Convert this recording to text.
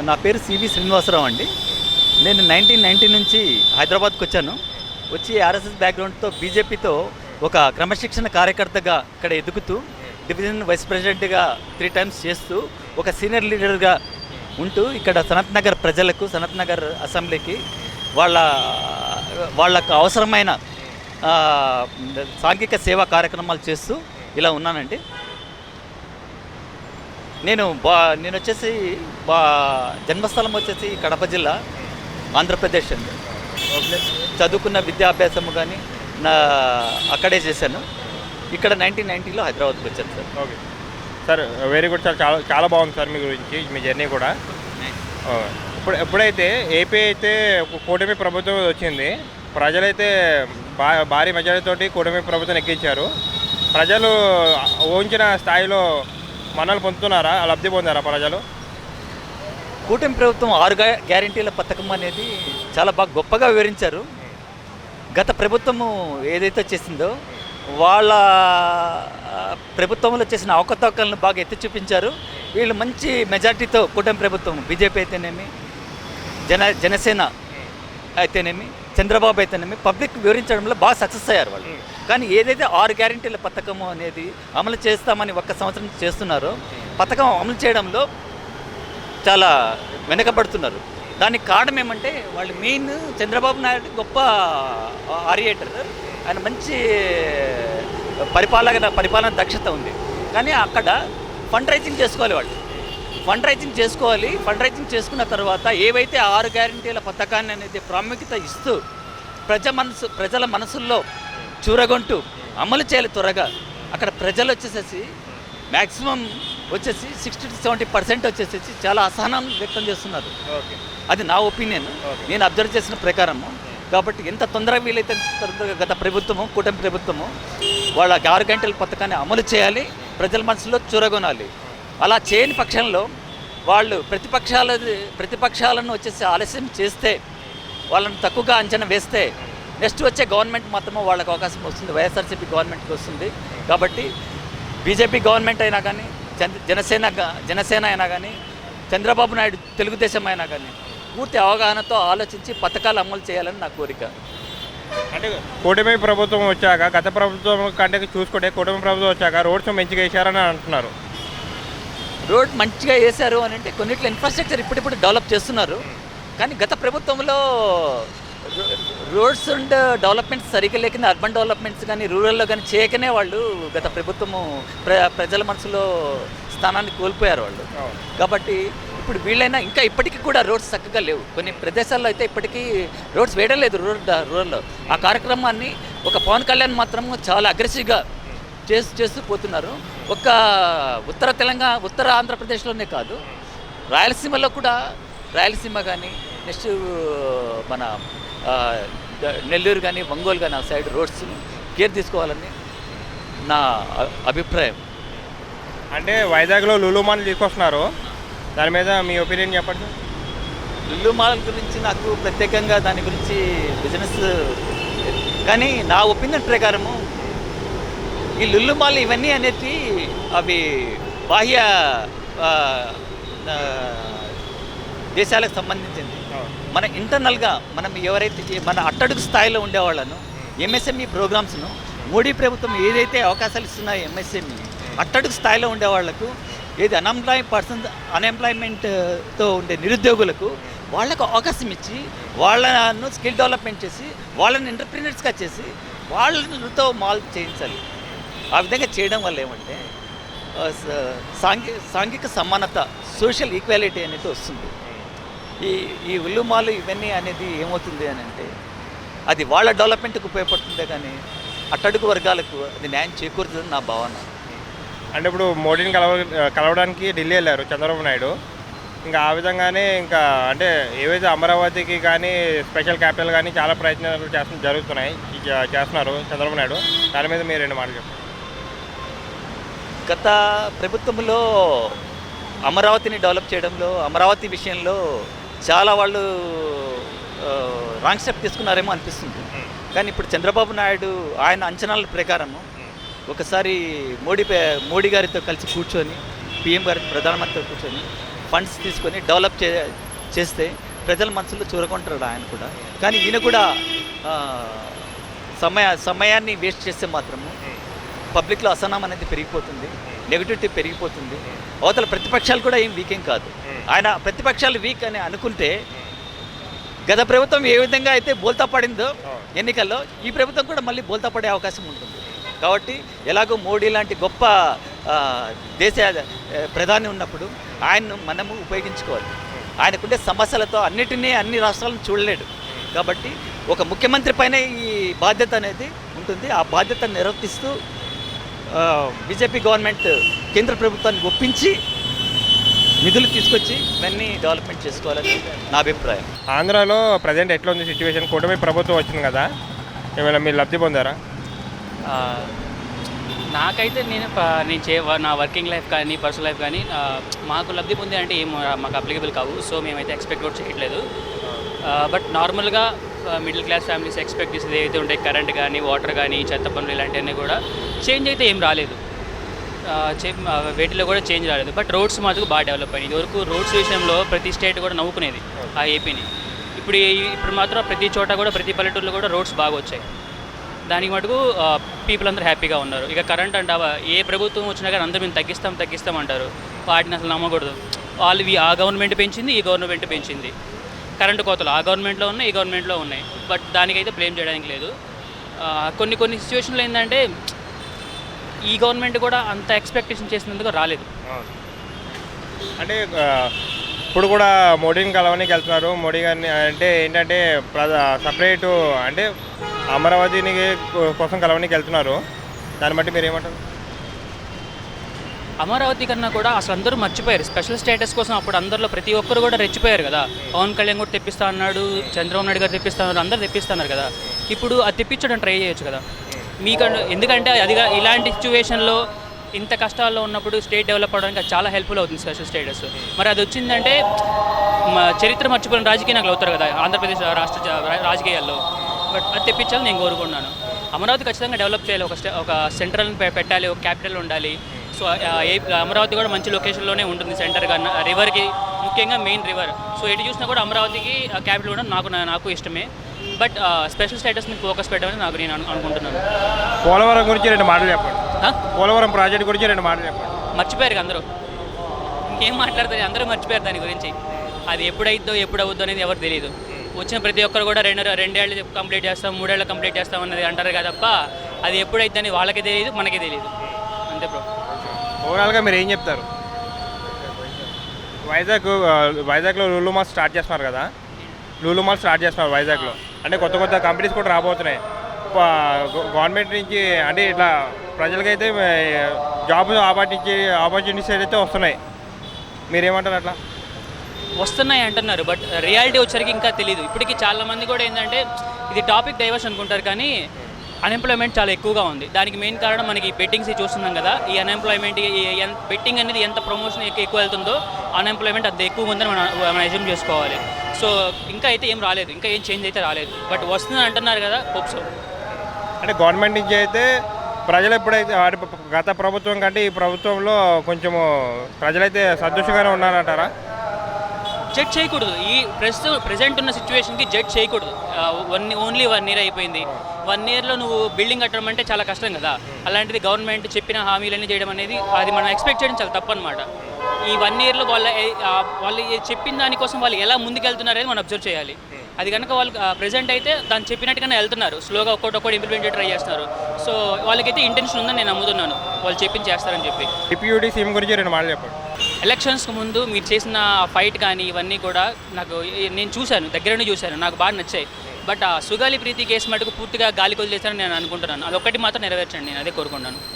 నా పేరు సివి శ్రీనివాసరావు అండి. నేను 1990 నుంచి హైదరాబాద్కి వచ్చాను. వచ్చి ఆర్ఎస్ఎస్ బ్యాక్గ్రౌండ్తో బీజేపీతో ఒక క్రమశిక్షణ కార్యకర్తగా ఇక్కడ ఎదుగుతూ డివిజన్ వైస్ ప్రెసిడెంట్గా 3 టైమ్స్ చేస్తూ ఒక సీనియర్ లీడర్గా ఉంటూ ఇక్కడ సనత్ నగర్ ప్రజలకు, సనత్ నగర్ అసెంబ్లీకి వాళ్ళకు అవసరమైన సాంఘిక సేవా కార్యక్రమాలు చేస్తూ ఇలా ఉన్నానండి. నేను వచ్చేసి జన్మస్థలం వచ్చేసి కడప జిల్లా, ఆంధ్రప్రదేశ్ అండి. చదువుకున్న విద్యాభ్యాసము కానీ అక్కడే చేశాను. ఇక్కడ 1990లో హైదరాబాద్కి వచ్చాను sir. Okay sir, very good sir. చాలా చాలా బాగుంది సార్ మీ గురించి, మీ జర్నీ కూడా. ఎప్పుడైతే ఏపీ అయితే కూటమి ప్రభుత్వం వచ్చింది, ప్రజలైతే భారీ మెజారిటీతోటి కూటమి ప్రభుత్వం ఎక్కించారు. ప్రజలు ఊహించిన స్థాయిలో మన్నలు పొందుతున్నారా, లబ్ధి పొందారా ప్రజలు? కూటమి ప్రభుత్వం 6 గ్యారెంటీల పథకం అనేది చాలా బాగా గొప్పగా వివరించారు. గత ప్రభుత్వము ఏదైతే చేసిందో వాళ్ళ ప్రభుత్వంలో చేసిన అవకతవకలను బాగా ఎత్తి చూపించారు. వీళ్ళు మంచి మెజార్టీతో కూటమి ప్రభుత్వం, బీజేపీ అయితేనేమి, జనసేన అయితేనేమి, చంద్రబాబు అయితేనేమి పబ్లిక్ వివరించడంలో బాగా సక్సెస్ అయ్యారు వాళ్ళు. కానీ ఏదైతే 6 గ్యారెంటీల పథకము అనేది అమలు చేస్తామని 1 సంవత్సరం చేస్తున్నారో, పథకం అమలు చేయడంలో చాలా వెనకబడుతున్నారు. దానికి కారణం ఏమంటే వాళ్ళు మెయిన్ చంద్రబాబు నాయుడు గొప్ప ఆరియేటర్, ఆయన మంచి పరిపాలన దక్షత ఉంది. కానీ అక్కడ ఫండ్ రైజింగ్ చేసుకోవాలి, వాళ్ళు ఫండ్ రైజింగ్ చేసుకున్న తర్వాత ఏవైతే 6 గ్యారెంటీల పథకాన్ని అనేది ప్రాముఖ్యత ఇస్తూ ప్రజల మనసుల్లో చూరగొంటూ అమలు చేయాలి త్వరగా. అక్కడ ప్రజలు వచ్చేసేసి మ్యాక్సిమం వచ్చేసి 60-70% వచ్చేసేసి చాలా అసహనం వ్యక్తం చేస్తున్నారు. అది నా ఒపీనియన్, నేను అబ్జర్వ్ చేసిన ప్రకారము. కాబట్టి ఎంత తొందరగా వీలైతే గత ప్రభుత్వము, కూటమి ప్రభుత్వము వాళ్ళ 6 గంటల పథకాన్ని అమలు చేయాలి, ప్రజల మనసులో చూరగొనాలి. అలా చేయని పక్షంలో వాళ్ళు ప్రతిపక్షాలను వచ్చేసి ఆలస్యం చేస్తే, వాళ్ళని తక్కువగా అంచనా వేస్తే నెక్స్ట్ వచ్చే గవర్నమెంట్ మాత్రమే వాళ్ళకి అవకాశం వస్తుంది, వైఎస్ఆర్సీపీ గవర్నమెంట్కి వస్తుంది. కాబట్టి బీజేపీ గవర్నమెంట్ అయినా కానీ, జనసేన అయినా కానీ, చంద్రబాబు నాయుడు తెలుగుదేశం అయినా కానీ పూర్తి అవగాహనతో ఆలోచించి పథకాలు అమలు చేయాలని నా కోరిక. అంటే కూటమి ప్రభుత్వం వచ్చాక, గత ప్రభుత్వం కంటే చూసుకుంటే కూటమి ప్రభుత్వం వచ్చాక రోడ్స్ మంచిగా వేసారని అంటున్నారు. రోడ్ మంచిగా వేశారు అని అంటే కొన్నిట్లో ఇన్ఫ్రాస్ట్రక్చర్ ఇప్పుడిప్పుడు డెవలప్ చేస్తున్నారు. కానీ గత ప్రభుత్వంలో రోడ్స్ అండ్ డెవలప్మెంట్స్ సరిగ్గా లేకనే, అర్బన్ డెవలప్మెంట్స్ కానీ రూరల్లో కానీ చేయకనే వాళ్ళు గత ప్రభుత్వము ప్రజల మనసులో స్థానాన్ని కోల్పోయారు వాళ్ళు. కాబట్టి ఇప్పుడు వీళ్ళైనా ఇంకా ఇప్పటికీ కూడా రోడ్స్ చక్కగా లేవు. కొన్ని ప్రదేశాల్లో అయితే ఇప్పటికీ రోడ్స్ వేయడం లేదు రూరల్లో. ఆ కార్యక్రమాన్ని ఒక పవన్ కళ్యాణ్ మాత్రం చాలా అగ్రెసివ్గా చేస్తూ పోతున్నారు. ఒక ఉత్తర ఆంధ్రప్రదేశ్లోనే కాదు, రాయలసీమలో కూడా, రాయలసీమ కానీ నెక్స్ట్ మన నెల్లూరు కానీ, ఒంగోలు కానీ ఆ సైడ్ రోడ్స్ కేర్ తీసుకోవాలని నా అభిప్రాయం. అంటే వైజాగ్లో లులు మాల్ తీసుకొస్తున్నారు, దాని మీద మీ ఒపీనియన్ చెప్పండి. లులు మాల్ గురించి నాకు ప్రత్యేకంగా దాని గురించి బిజినెస్, కానీ నా ఒపీనియన్ ప్రకారము ఈ లులు మాల్ ఇవన్నీ అనేది అవి బాహ్య దేశాలకు సంబంధించింది. మన ఇంటర్నల్గా మనం ఎవరైతే మన అట్టడుగు స్థాయిలో ఉండేవాళ్ళను, ఎంఎస్ఎంఈ ప్రోగ్రామ్స్ను మోడీ ప్రభుత్వం ఏదైతే అవకాశాలు ఇస్తున్నాయో ఎంఎస్ఎంఈ అట్టడుగు స్థాయిలో ఉండేవాళ్లకు, ఏది అన్ఎంప్లాయ్మెంట్తో ఉండే నిరుద్యోగులకు వాళ్ళకు అవకాశం ఇచ్చి వాళ్ళను స్కిల్ డెవలప్మెంట్ చేసి వాళ్ళని ఎంటర్ప్రీనర్స్గా చేసి వాళ్ళతో మాల్ చేయించాలి. ఆ విధంగా చేయడం వల్ల ఏమంటే సాంఘిక సమానత, సోషల్ ఈక్వాలిటీ అనేది వస్తుంది. ఈ ఉల్లుమాలు ఇవన్నీ అనేది ఏమవుతుంది అని అంటే అది వాళ్ళ డెవలప్మెంట్కి ఉపయోగపడుతుందే కానీ అట్టడుగు వర్గాలకు అది న్యాయం చేకూరుతుందని నా భావన. అంటే ఇప్పుడు మోడీని కలవడానికి ఢిల్లీ వెళ్ళారు చంద్రబాబు నాయుడు. ఇంకా ఆ విధంగానే ఇంకా అంటే ఏవైతే అమరావతికి కానీ స్పెషల్ క్యాపిటల్ కానీ చాలా ప్రయత్నాలు చేస్తున్నారు చంద్రబాబు నాయుడు. దాని మీద మీరు 2 మాటలు చెప్పండి. గత ప్రభుత్వంలో అమరావతిని డెవలప్ చేయడంలో, అమరావతి విషయంలో చాలా వాళ్ళు రాంగ్ స్టెప్ తీసుకున్నారేమో అనిపిస్తుంది. కానీ ఇప్పుడు చంద్రబాబు నాయుడు ఆయన అంచనాల ప్రకారము ఒకసారి మోడీ గారితో కలిసి కూర్చొని, పిఎం గారితో, ప్రధానమంత్రితో కూర్చొని ఫండ్స్ తీసుకొని డెవలప్ చేస్తే ప్రజల మనసులో చూరకుంటాడు ఆయన కూడా. కానీ ఈయన కూడా ఆ, సమయాన్ని వేస్ట్ చేస్తే మాత్రము పబ్లిక్లో అసహనం అనేది పెరిగిపోతుంది, నెగిటివిటీ పెరిగిపోతుంది. అవతల ప్రతిపక్షాలు కూడా ఏం వీక్ ఏం కాదు. ఆయన ప్రతిపక్షాలు వీక్ అని అనుకుంటే గత ప్రభుత్వం ఏ విధంగా అయితే బోల్తా పడిందో ఎన్నికల్లో, ఈ ప్రభుత్వం కూడా మళ్ళీ బోల్తా పడే అవకాశం ఉంటుంది. కాబట్టి ఎలాగో మోడీ లాంటి గొప్ప దేశ ప్రధాని ఉన్నప్పుడు ఆయన్ను మనము ఉపయోగించుకోవాలి. ఆయనకుండే సమస్యలతో అన్ని రాష్ట్రాలను చూడలేడు. కాబట్టి ఒక ముఖ్యమంత్రి పైన ఈ బాధ్యత అనేది ఉంటుంది. ఆ బాధ్యతను నిర్వర్తిస్తూ బీజేపీ గవర్నమెంట్ కేంద్ర ప్రభుత్వాన్ని ఒప్పించి నిధులు తీసుకొచ్చి ఇవన్నీ డెవలప్మెంట్ చేసుకోవాలని నా అభిప్రాయం. ఆంధ్రాలో ప్రజెంట్ ఎట్లా ఉంది సిచ్యువేషన్? కూటమి ప్రభుత్వం వచ్చింది కదా, ఏమైనా మీరు లబ్ధి పొందారా? నాకైతే నా వర్కింగ్ లైఫ్ కానీ పర్సనల్ లైఫ్ కానీ మాకు లబ్ధి పొందే అంటే ఏం మాకు అప్లికబుల్ కావు. సో మేమైతే ఎక్స్పెక్ట్ కూడా చేయట్లేదు. బట్ నార్మల్గా మిడిల్ క్లాస్ ఫ్యామిలీస్ ఎక్స్పెక్ట్ చేసేది ఏవైతే ఉంటాయి, కరెంట్ కానీ వాటర్ కానీ చెత్త పనులు ఇలాంటివన్నీ కూడా చేంజ్ అయితే ఏం రాలేదు. వేటిలో కూడా చేంజ్ రాలేదు. బట్ రోడ్స్ మాత్రం బాగా డెవలప్ అయినాయి. ఇదివరకు రోడ్స్ విషయంలో ప్రతి స్టేట్ కూడా నవ్వుకునేది ఆ ఏపీని. ఇప్పుడు మాత్రం ప్రతి చోట కూడా ప్రతి పల్లెటూరులో కూడా రోడ్స్ బాగా వచ్చాయి. దానికి మటుకు పీపుల్ అందరూ హ్యాపీగా ఉన్నారు. ఇక కరెంట్ అంటావా, ఏ ప్రభుత్వం వచ్చినా కానీ అందరూ మేము తగ్గిస్తాం అంటారు. వాటిని అసలు నమ్మకూడదు. వాళ్ళు ఆ గవర్నమెంట్ పెంచింది, ఈ గవర్నమెంట్ పెంచింది. కరెంటు కోతలు ఆ గవర్నమెంట్లో ఉన్నాయి, ఈ గవర్నమెంట్లో ఉన్నాయి. బట్ దానికైతే బ్లేమ్ చేయడానికి లేదు. కొన్ని సిచ్యువేషన్లో ఏంటంటే ఈ గవర్నమెంట్ కూడా అంత ఎక్స్పెక్టేషన్ చేసినందుకు రాలేదు. అంటే ఇప్పుడు కూడా మోడీని కలవడానికి వెళ్తున్నారు. మోడీ గారిని అంటే ఏంటంటే సపరేటు అంటే అమరావతిని కోసం కలవడానికి వెళ్తున్నారు. దాన్ని బట్టి మీరు ఏమంటారు? అమరావతి కన్నా కూడా అసలు అందరూ మర్చిపోయారు. స్పెషల్ స్టేటస్ కోసం అప్పుడు అందరిలో ప్రతి ఒక్కరు కూడా రెచ్చిపోయారు కదా. పవన్ కళ్యాణ్ కూడా తెప్పిస్తా అన్నాడు, చంద్రబాబు నాయుడు గారు తెప్పిస్తా అన్నారు, అందరూ తెప్పిస్తున్నారు కదా. ఇప్పుడు అది తెప్పించడం ట్రై చేయొచ్చు కదా ఎందుకంటే అదిగా ఇలాంటి సిచ్యువేషన్లో ఇంత కష్టాల్లో ఉన్నప్పుడు స్టేట్ డెవలప్ అవడానికి అది చాలా హెల్ప్ఫుల్ అవుతుంది స్పెషల్ స్టేటస్. మరి అది వచ్చిందంటే చరిత్ర మర్చిపోయిన రాజకీయ నాయకులు అవుతారు కదా ఆంధ్రప్రదేశ్ రాష్ట్ర రాజకీయాల్లో. బట్ అది తెప్పించాలని నేను కోరుకున్నాను. అమరావతి ఖచ్చితంగా డెవలప్ చేయాలి. ఒక సెంట్రల్ పెట్టాలి, ఒక క్యాపిటల్ ఉండాలి. సో అమరావతి కూడా మంచి లొకేషన్లోనే ఉంటుంది, సెంటర్గా రివర్కి, ముఖ్యంగా మెయిన్ రివర్. సో ఎటు చూసినా కూడా అమరావతికి క్యాపిటల్ ఉండడం నాకు ఇష్టమే. బట్ స్పెషల్ స్టేటస్ మీద ఫోకస్ పెట్టాలని నేను అనుకుంటున్నాను. పోలవరం గురించి 2 మాటలు చెప్పండి. పోలవరం ప్రాజెక్ట్ గురించి 2 మాటలు చెప్పండి. మర్చిపోయారు అందరూ, ఇంకేం మాట్లాడతారు, అందరూ మర్చిపోయారు దాని గురించి. అది ఎప్పుడు అవుద్దో అనేది ఎవరు తెలియదు. వచ్చిన ప్రతి ఒక్కరు కూడా 2 ఏళ్ళు కంప్లీట్ చేస్తాం, 3 ఏళ్ళు కంప్లీట్ చేస్తాం అన్నది అంటారు కదా తప్ప అది ఎప్పుడైద్దని వాళ్ళకి తెలియదు, మనకి తెలియదు. అంతే బ్రో. ఓవరాల్గా మీరు ఏం చెప్తారు? వైజాగ్లో లూలు మాల్ స్టార్ట్ చేస్తున్నారు కదా, వైజాగ్లో. అంటే కొత్త కంపెనీస్ కూడా రాబోతున్నాయి. గవర్నమెంట్ నుంచి అంటే ఇట్లా ప్రజలకైతే జాబ్ ఆపర్చునిటీస్ అయితే వస్తున్నాయి. మీరేమంటారు? అట్లా వస్తున్నాయి అంటున్నారు, బట్ రియాలిటీ వచ్చరికి ఇంకా తెలియదు. ఇప్పటికీ చాలామంది కూడా ఏంటంటే ఇది టాపిక్ డైవర్షన్ అనుకుంటారు, కానీ అన్ఎంప్లాయ్మెంట్ చాలా ఎక్కువగా ఉంది. దానికి మెయిన్ కారణం మనకి బెట్టింగ్స్ చూస్తున్నాం కదా. ఈ అన్ఎంప్లాయ్మెంట్ బెట్టింగ్ అనేది ఎంత ప్రమోషన్ ఎక్కువ వెళ్తుందో అన్ఎంప్లాయ్మెంట్ అంత ఎక్కువ ఉందని మనం అజ్యూమ్ చేసుకోవాలి. సో ఇంకా అయితే ఏం రాలేదు, ఇంకా ఏం చేంజ్ అయితే రాలేదు. బట్ వస్తుందని అంటున్నారు కదా, హోప్స్. అంటే గవర్నమెంట్ నుంచి అయితే ప్రజలు ఎప్పుడైతే గత ప్రభుత్వం కంటే ఈ ప్రభుత్వంలో కొంచెము ప్రజలైతే సంతోషంగానే ఉన్నారంటారా? జడ్జ్ చేయకూడదు. ఈ ప్రెసెంట్ ఉన్న సిచ్యువేషన్కి జడ్జ్ చేయకూడదు. ఓన్లీ 1 year అయిపోయింది. 1 yearలో నువ్వు బిల్డింగ్ కట్టడం అంటే చాలా కష్టం కదా. అలాంటిది గవర్నమెంట్ చెప్పిన హామీలన్నీ చేయడం అనేది అది మనం ఎక్స్పెక్ట్ చేయడం చాలా తప్పు అనమాట. ఈ 1 yearలో వాళ్ళు చెప్పిన దానికోసం వాళ్ళు ఎలా ముందుకెళ్తున్నారని మనం అబ్జర్వ్ చేయాలి. అది కనుక వాళ్ళు ప్రెజెంట్ అయితే దాన్ని చెప్పినట్టుగానే వెళ్తున్నారు, స్లోగా ఒక్కొక్కటి ఇంప్లిమెంట్ ట్రై చేస్తున్నారు. సో వాళ్ళకైతే ఇంటెన్షన్ ఉందని నేను నమ్ముతున్నాను, వాళ్ళు చెప్పింది చేస్తారని చెప్పి. డిప్యూటీ సీఎం గురించి 2 మాటలు చెప్పండి. ఎలక్షన్స్కి ముందు మీరు చేసిన ఫైట్ కానీ ఇవన్నీ కూడా నేను చూశాను, దగ్గరనే చూశాను, నాకు బాగా నచ్చాయి. బట్ ఆ సుగాలి ప్రీతి కేసు మటుకు పూర్తిగా గాలి కొదిలేస్తారని నేను అనుకుంటున్నాను. అదొక్కటి మాత్రం నెరవేర్చండి, నేను అదే కోరుకుంటున్నాను.